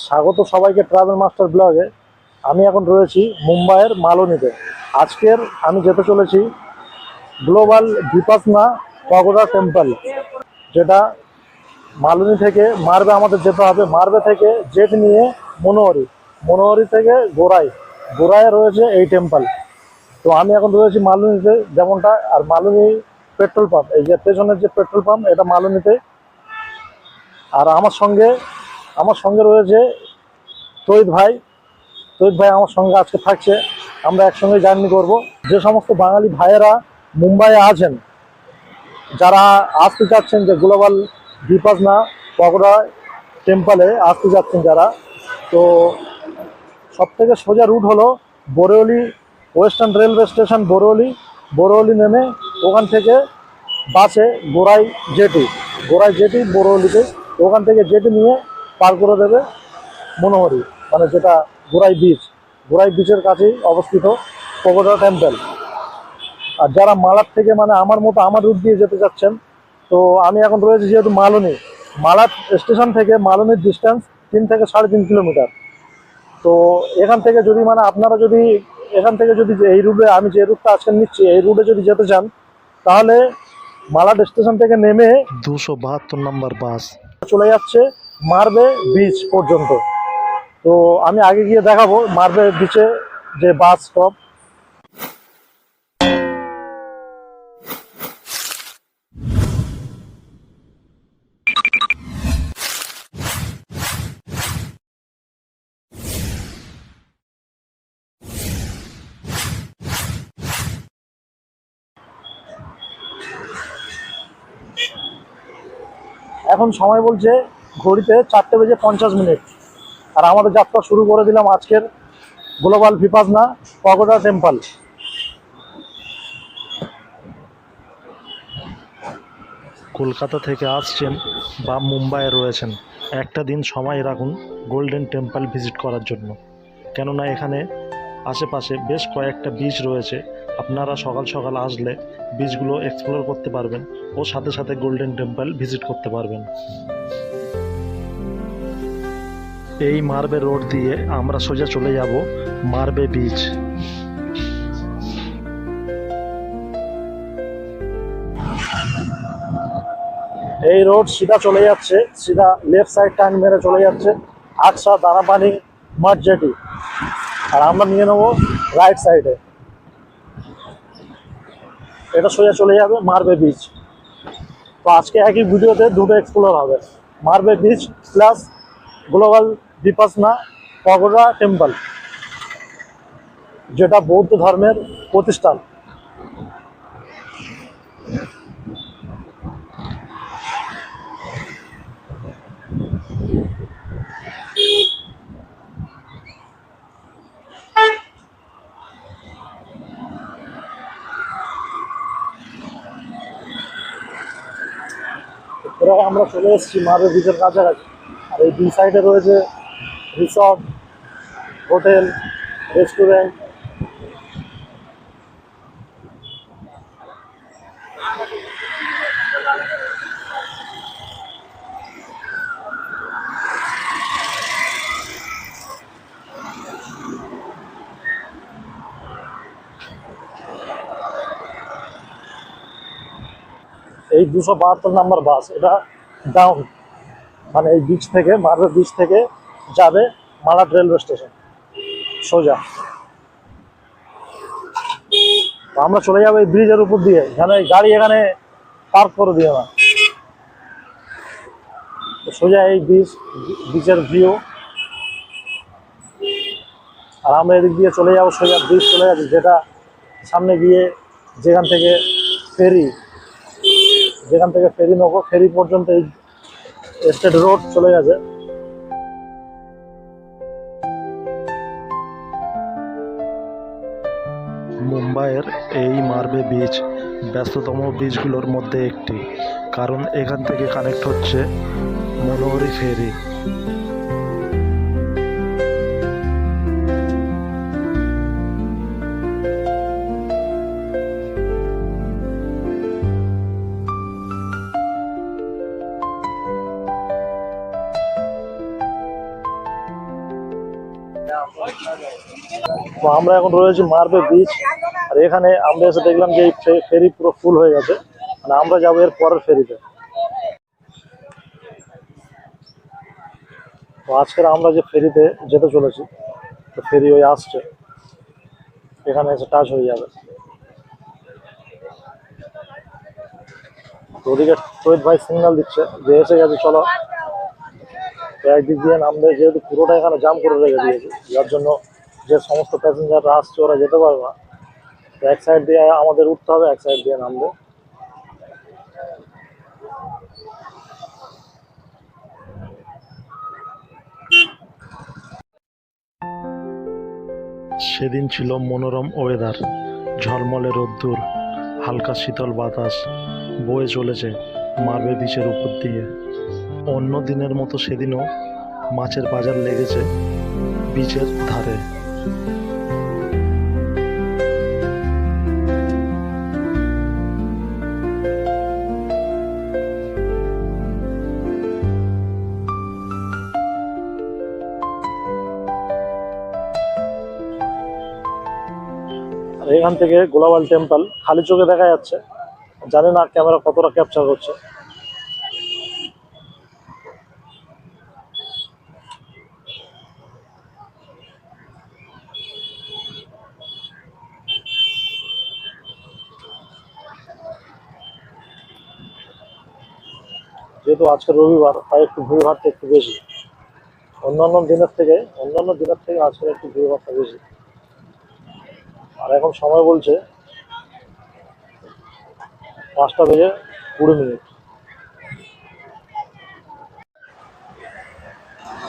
স্বাগত সবাইকে travel master ব্লগে। আমি এখন রয়েছি মুম্বাইয়ের মালনীতে। আজকের আমি যেতে চলেছি গ্লোবাল ভিপাসনা পগোডা টেম্পল, যেটা মালনী থেকে মারবে আমাদের যেতে হবে। মারবে থেকে জেট নিয়ে মনোহরি, মনোহরি থেকে গোড়ায় রয়েছে এই টেম্পল। তো আমি এখন রয়েছি মালনীতে যেমনটা। আর মালনী পেট্রোল পাম্প, এই যে পেছনের যে পেট্রোল পাম্প, এটা মালনীতে। আর আমার সঙ্গে রয়েছে তৈত ভাই আমার সঙ্গে আজকে থাকছে। আমরা একসঙ্গে জার্নি করব। যে সমস্ত বাঙালি ভাইয়েরা মুম্বাইয়ে আছেন, যারা আসতে চাচ্ছেন যে গ্লোবাল ভিপাসনা পগোডা টেম্পলে আসতে যাচ্ছেন যারা, তো সবথেকে সোজা রুট হলো বোরিওলি ওয়েস্টার্ন রেলওয়ে স্টেশন, বোরিওলি নেমে ওখান থেকে বাসে গোড়াই জেটি বোরিওলিতে। ওখান থেকে জেটি নিয়ে পার করে দেবে মনোহরি, মানে যেটা গোড়াই বিচের কাছেই অবস্থিত পগোডা টেম্পল। আর যারা মালার থেকে, মানে আমার মতো আমার রুট দিয়ে যেতে চাচ্ছেন, তো আমি এখন রয়েছি যেহেতু মালার স্টেশন থেকে মালনীর ডিস্টেন্স 3 থেকে 3.5 কিলোমিটার। তো এখান থেকে যদি, মানে আপনারা যদি এখান থেকে যদি এই রুটে, আমি যে রুটটা আজকে নিচ্ছি, এই রুটে যদি যেতে চান, তাহলে মালাড স্টেশন থেকে নেমে 272 নম্বর বাস চলে যাচ্ছে মারবে বিচ পর্যন্ত। তো আমি আগে গিয়ে দেখাবো মারবে বিচে যে বাস স্টপ। এখন সময় বলছে ঘড়িতে 4:50। আর আমাদের যাত্রা শুরু করে দিলাম আজকের global Vipassana pagoda temple. Kolkata থেকে আসছেন বা মুম্বাইয়ে রয়েছেন, একটা দিন সময় রাখুন গোল্ডেন টেম্পল ভিজিট করার জন্য। কেননা এখানে আশেপাশে বেশ কয়েকটা বিচ রয়েছে। আপনারা সকাল সকাল আসলে বিচগুলো এক্সপ্লোর করতে পারবেন ও সাথে সাথে গোল্ডেন টেম্পল ভিজিট করতে পারবেন। এই মারবে রোড দিয়ে আমরা সোজা চলে যাব মারবে বিচ। এই রোড সিধা লেফট সাইড টার্ন মেরে চলে যাচ্ছে আকসা দানাপানি মাঠ জেটি। আর আমরা নিয়ে নেবো রাইট সাইডে, এটা সোজা চলে যাবে মারবে বিচ। তো আজকে একই ভিডিওতে দুটো এক্সপ্লোর হবে, Marve beach plus global Vipassana pagoda temple, যেটা বৌদ্ধ ধর্মের প্রতিষ্ঠান। এরা আমরা চলে এসেছি মারবে বিচের কাছাকাছি। আর এই দুই সাইডে রয়েছে রিসর্ট, হোটেল, রেস্টুরেন্ট। এই 272 নম্বর বাস, এটা ডাউন, মানে এই বিচ থেকে, মারবে বিচ থেকে যাবে মালাড রেলওয়ে স্টেশন সোজা। তো আমরা চলে যাবো এই ব্রিজের উপর দিয়ে, এখানে গাড়ি এখানে পার্ক করে দিয়ে না। তো সোজা এই বিচের ভিউ। আর আমরা এদিক দিয়ে চলে যাবো সোজা ব্রিজ চলে যাবে, যেটা সামনে গিয়ে যেখান থেকে ফেরি নেবো, ফেরি পর্যন্ত এই স্টেট রোড চলে গেছে। মুম্বাইয়ের এই মারবে বিচ ব্যস্ততম বিচগুলোর মধ্যে একটি, কারণ এখান থেকে কানেক্ট হচ্ছে মনোহরি ফেরি। তো আমরা এখন রয়েছি মার্বে বিচ, আর এখানে আমরা এসে দেখলাম যে এই ফেরি পুরো ফুল হয়ে গেছে, মানে আমরা যাবো এর পরের ফেরিতে। তো আজকের আমরা যে ফেরিতে যেতে চলেছি, তো ফেরি ওই আসছে, এখানে এসে টাচ হয়ে যাবে। তো ওদিকে শহীদ ভাই সিগন্যাল দিচ্ছে যে এসে গেছে, চলো। তো একদিক দিয়ে নামবে, যেহেতু পুরোটা এখানে জাম করে রেখে দিয়েছে, যার জন্য যে সমস্ত প্যাসেঞ্জাররা আসছে ওরা যেতে পারবে না। তো এক সাইড দিয়ে আমাদের উঠতে হবে, এক সাইড দিয়ে নামবে। সেদিন ছিল মনোরম ওয়েদার, ঝলমলে রোদ্দুর, হালকা শীতল বাতাস বয়ে চলেছে মার্বে বিচের উপর দিয়ে। অন্য দিনের মতো সেদিনও মাছের বাজার লেগেছে বিচের ধারে। আর এখান থেকে গ্লোবাল টেম্পল খালি চোখে দেখা যাচ্ছে, জানি না ক্যামেরা কতটা ক্যাপচার করছে। যেহেতু আজকে রবিবার, তাই একটু ভিড়ভাড়টা একটু বেশি। অন্যান্য দিনের থেকে আজকে একটু ভিড়ভাড়টা বেশি। আর এখন সময় বলছে 5:20।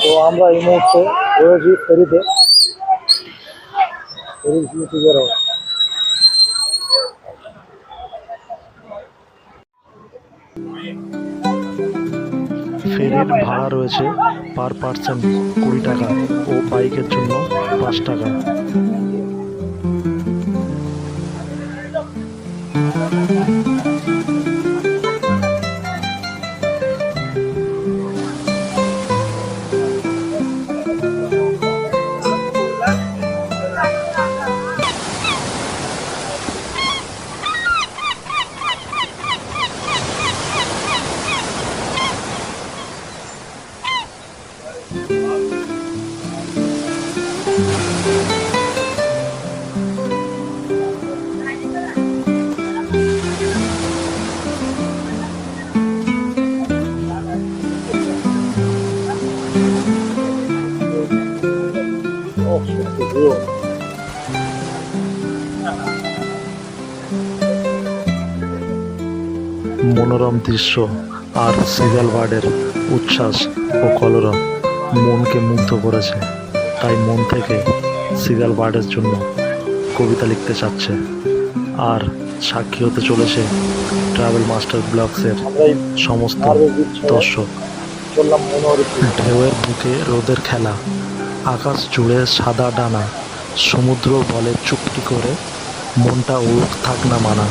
তো আমরা এই মুহূর্তে রয়েছি ফেরিতে, ফেরির ভিউটি বের হবে। ফেরির ভাড়া রয়েছে পার পার্সন 20 টাকা ও বাইকের জন্য 5 টাকা। ও, সত্যি ভিউ। মনোরম দৃশ্য আর সিগাল বার্ডের উচ্ছ্বাস ও কলরব মনকে মুগ্ধ করেছে, তাই মন থেকে সিগাল বার্ডের জন্য কবিতা লিখতে চাচ্ছে। আর সাক্ষী হতে চলেছে ট্রাভেল মাস্টার ব্লগসের আমরা এই সমস্ত মার্বে বিচ ছেড়ে দর্শক। চললাম মনোহরি দ্বীপ। ঢেউয়ের বুকে রোদের খেলা, আকাশ জুড়ে সাদা ডানা, সমুদ্র বলে চুপটি করে মনটা উড়ুক থাক না মানা।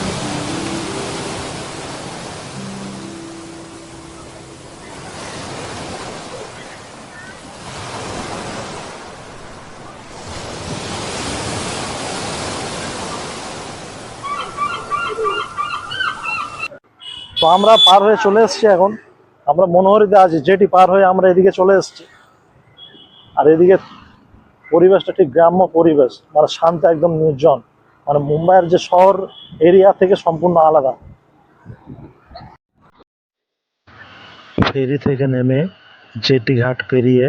তো আমরা পার হয়ে চলে এসেছি এখন, আমরা মনোহরিতে আছি, যেটি পার হয়ে আমরা এদিকে চলে এসেছি। আর এদিকে পরিবেশটা ঠিক গ্রাম্য পরিবেশ, মানে শান্ত, একদম নির্জন, মানে মুম্বাইয়ের যে শহর এরিয়া থেকে সম্পূর্ণ আলাদা। ফেরি থেকে নেমে জেটি ঘাট পেরিয়ে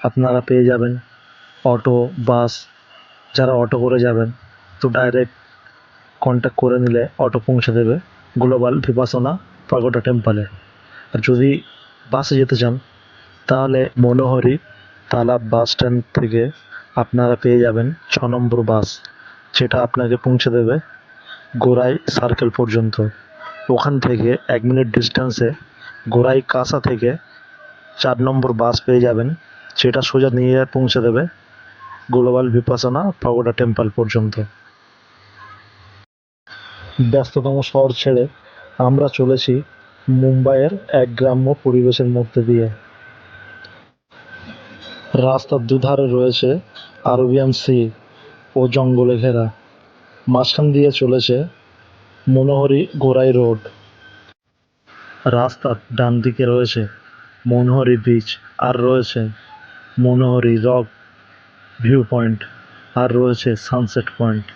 আপনারা পেয়ে যাবেন অটো, বাস। যারা অটো করে যাবেন তো ডাইরেক্ট কন্ট্যাক্ট করে নিলে অটো পৌঁছে দেবে গ্লোবাল ভিপাসনা পাগোডা টেম্পলে। আর যদি বাসে যেতে চান তাহলে মনোহরি তালাব বাস স্ট্যান্ড থেকে আপনারা পেয়ে যাবেন 6 নম্বর বাস, যেটা আপনাকে পৌঁছে দেবে গোরাই সার্কেল পর্যন্ত। ওখান থেকে 1 মিনিট ডিস্টেন্সে গোরাই কাসা থেকে 4 নম্বর বাস পেয়ে যাবেন, যেটা সোজা নিয়ে পৌঁছে দেবে গ্লোবাল ভিপাসনা পাগোডা টেম্পল পর্যন্ত। ব্যস্ততম শহর ছেড়ে আমরা চলেছি মুম্বাইয়ের এক গ্রাম্য পরিবেশের মধ্যে দিয়ে। রাস্তার দুধারে রয়েছে আরবিয়ান সি ও জঙ্গলে ঘেরা। মাঝখান দিয়ে চলেছে মনোহরি গোরাই রোড। রাস্তার ডান দিকে রয়েছে মনোহরি বিচ, আর রয়েছে মনোহরি রক ভিউ পয়েন্ট, আর রয়েছে সানসেট পয়েন্ট।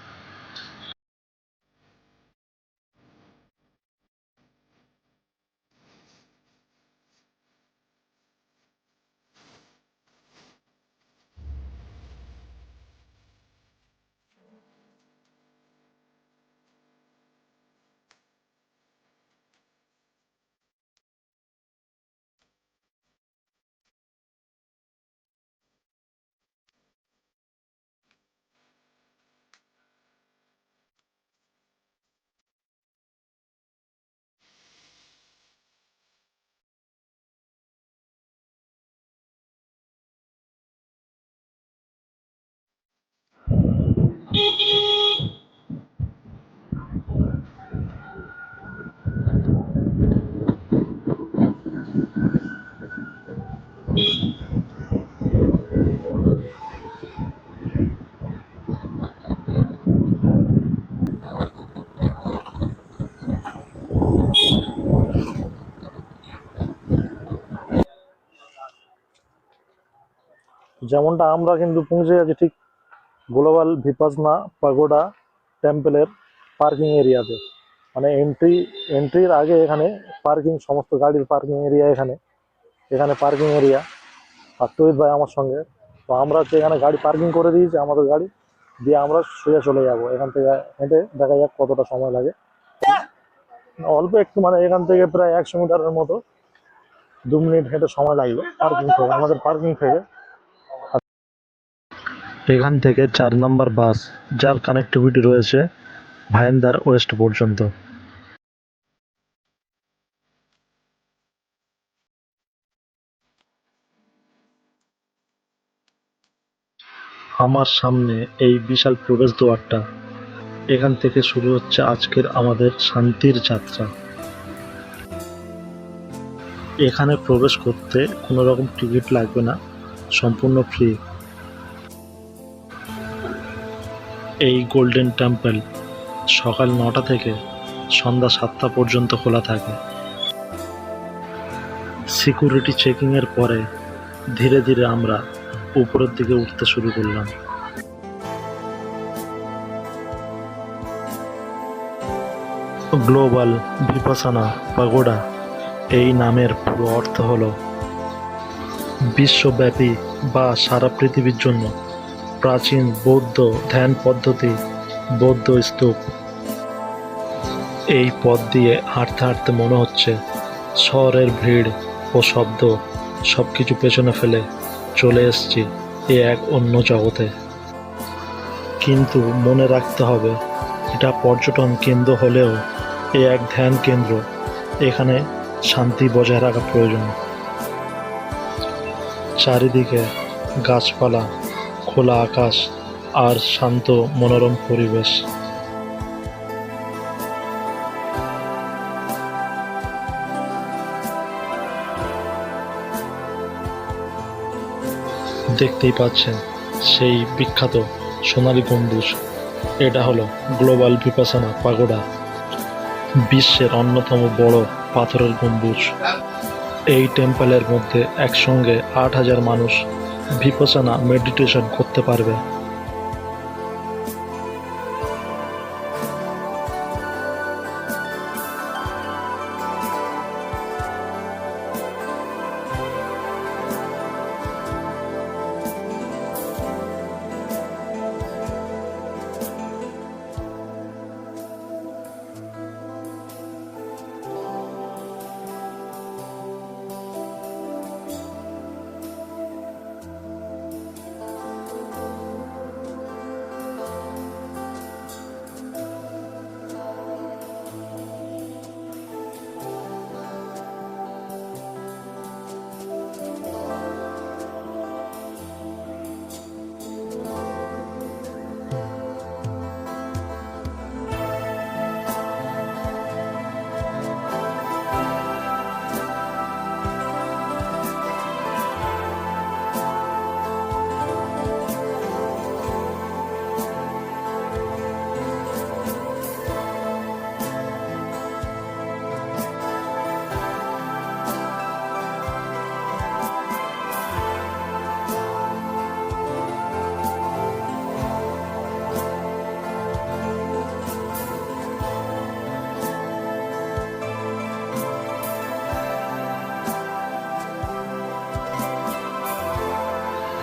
যেমনটা আমরা কিন্তু পৌঁছে গেছি ঠিক গ্লোবাল ভিপাসনা পাগোডা টেম্পলের পার্কিং এরিয়াতে। মানে এন্ট্রির আগে এখানে পার্কিং, সমস্ত গাড়ির পার্কিং এরিয়া এখানে। এখানে পার্কিং এরিয়া। আর তৈরি ভাই আমার সঙ্গে, তো আমরা হচ্ছে এখানে গাড়ি পার্কিং করে দিয়েছি, আমাদের গাড়ি দিয়ে আমরা সোজা চলে যাব এখান থেকে হেঁটে। দেখা যাক কতটা সময় লাগে। অল্প একটু, মানে এখান থেকে প্রায় 100 মিটারের মতো, 2 মিনিট হেঁটে সময় লাগবে পার্কিং থেকে, আমাদের পার্কিং থেকে। এখান থেকে 4 নম্বর বাস, যার কানেক্টিভিটি রয়েছে ভাইন্দার ওয়েস্ট পর্যন্ত। আমার সামনে এই বিশাল প্রবেশদ্বারটা, এখান থেকে শুরু হচ্ছে আজকের আমাদের শান্তির যাত্রা। এখানে প্রবেশ করতে কোনো রকম টিকিট লাগবে না, সম্পূর্ণ ফ্রি। এই গোল্ডেন টেম্পল সকাল 9টা থেকে সন্ধ্যা 7টা পর্যন্ত খোলা থাকে। সিকিউরিটি চেকিংয়ের পরে ধীরে ধীরে আমরা উপরের দিকে উঠতে শুরু করলাম। গ্লোবাল ভিপাসানা পাগোডা এই নামের পুরো অর্থ হল বিশ্বব্যাপী বা সারা পৃথিবীর জন্য প্রাচীন বৌদ্ধ ধ্যান পদ্ধতি, বৌদ্ধ স্তূপ। এই পথ দিয়ে হাঁটতে হাঁটতে মনে হচ্ছে শহরের ভিড় ও শব্দ সবকিছু পেছনে ফেলে চলে এসেছি এক অন্য জগতে। কিন্তু মনে রাখতে হবে, এটা পর্যটন কেন্দ্র হলেও এক ধ্যান কেন্দ্র। এখানে শান্তি বজায় রাখা প্রয়োজন। চারিদিকে গাছপালা, খোলা আকাশ আর শান্ত মনোরম পরিবেশ। দেখতেই পাচ্ছেন সেই বিখ্যাত সোনালী গম্বুজ। এটা হলো গ্লোবাল ভিপাসানা পাগোডা, বিশ্বের অন্যতম বড় পাথরের গম্বুজ। এই টেম্পলের মধ্যে একসঙ্গে 8,000 মানুষ ভিপাসানা মেডিটেশন করতে পারবে।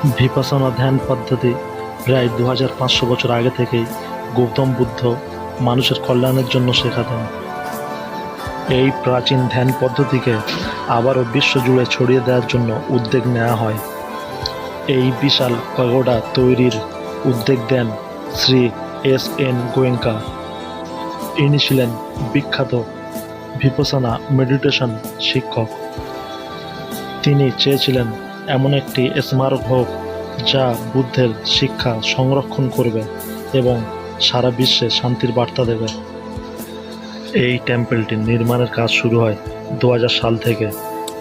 ভিপাসনা ধ্যান পদ্ধতি প্রায় 2500 বছর আগে থেকেই গৌতম বুদ্ধ মানুষের কল্যাণের জন্য শেখাতেন। এই প্রাচীন ধ্যান পদ্ধতিকে আবারও বিশ্বজুড়ে ছড়িয়ে দেওয়ার জন্য উদ্যোগ নেওয়া হয়। এই বিশাল পাগোডা তৈরির উদ্যোগ দেন শ্রী এস.এন. গোয়েঙ্কা। ইনি ছিলেন বিখ্যাত ভিপাসনা মেডিটেশন শিক্ষক। তিনি চেয়েছিলেন এমন একটি স্মারক হোক যা বুদ্ধের শিক্ষা সংরক্ষণ করবে এবং সারা বিশ্বে শান্তির বার্তা দেবে। এই টেম্পলটির নির্মাণের কাজ শুরু হয় 2000 সাল থেকে।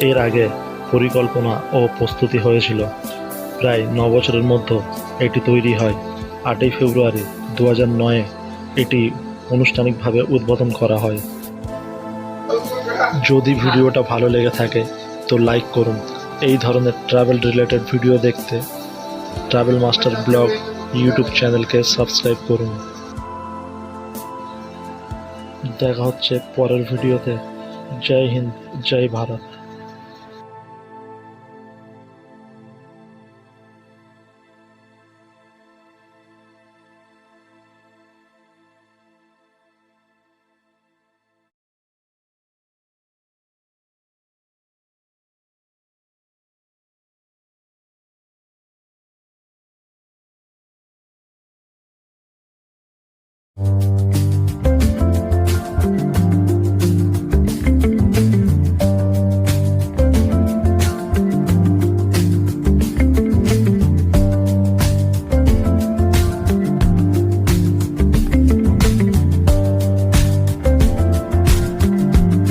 এর আগে পরিকল্পনা ও প্রস্তুতি হয়েছিল। প্রায় 9 বছরের মধ্যে এটি তৈরি হয়। 8ই ফেব্রুয়ারি 2009-এ এটি আনুষ্ঠানিকভাবে উদ্বোধন করা হয়। যদি ভিডিওটা ভালো লেগে থাকে তো লাইক করুন। এই ধরনের ট্রাভেল রিলেটেড ভিডিও দেখতে ট্রাভেল মাস্টার ব্লগ ইউটিউব চ্যানেলকে সাবস্ক্রাইব করুন। দেখা হচ্ছে পরের ভিডিওতে। জয় হিন্দ, জয় ভারত।